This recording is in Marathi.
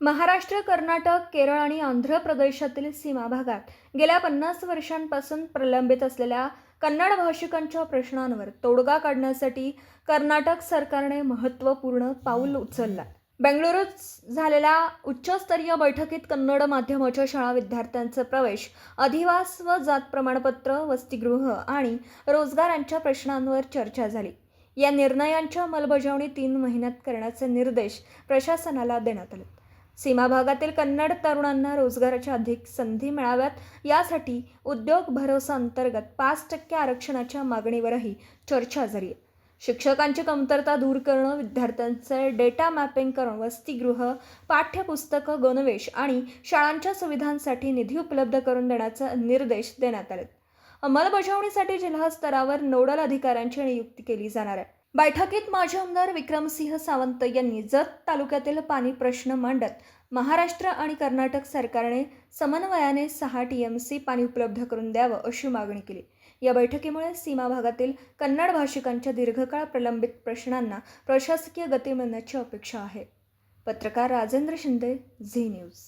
महाराष्ट्र, कर्नाटक, केरळ आणि आंध्र प्रदेशातील सीमा भागात गेल्या 50 वर्षांपासून प्रलंबित असलेल्या कन्नड भाषिकांच्या प्रश्नांवर तोडगा काढण्यासाठी कर्नाटक सरकारने महत्त्वपूर्ण पाऊल उचललं. बेंगळुरूत झालेल्या उच्चस्तरीय बैठकीत कन्नड माध्यमाच्या शाळा विद्यार्थ्यांचे प्रवेश, अधिवास व जात प्रमाणपत्र, वसतिगृह आणि रोजगारांच्या प्रश्नांवर चर्चा झाली. या निर्णयांची अंमलबजावणी 3 महिन्यात करण्याचे निर्देश प्रशासनाला देण्यात आले. सीमा भागातील कन्नड तरुणांना रोजगाराच्या अधिक संधी मिळाव्यात यासाठी उद्योग भरोसा अंतर्गत 5% आरक्षणाच्या मागणीवरही चर्चा झाली. शिक्षकांची कमतरता दूर करणं, विद्यार्थ्यांचे डेटा मॅपिंग करून वसतिगृह, पाठ्यपुस्तकं, गणवेश आणि शाळांच्या सुविधांसाठी निधी उपलब्ध करून देण्याचे निर्देश देण्यात आले. अंमलबजावणीसाठी जिल्हा स्तरावर नोडल अधिकाऱ्यांची नियुक्ती केली जाणार आहे. बैठकीत माजी आमदार विक्रमसिंह सावंत यांनी जत तालुक्यातील पाणी प्रश्न मांडत महाराष्ट्र आणि कर्नाटक सरकारने समन्वयाने 6 TMC पाणी उपलब्ध करून द्यावं अशी मागणी केली. या बैठकीमुळे सीमा भागातील कन्नड भाषिकांच्या दीर्घकाळ प्रलंबित प्रश्नांना प्रशासकीय गती मिळण्याची अपेक्षा आहे. पत्रकार राजेंद्र शिंदे, झी न्यूज.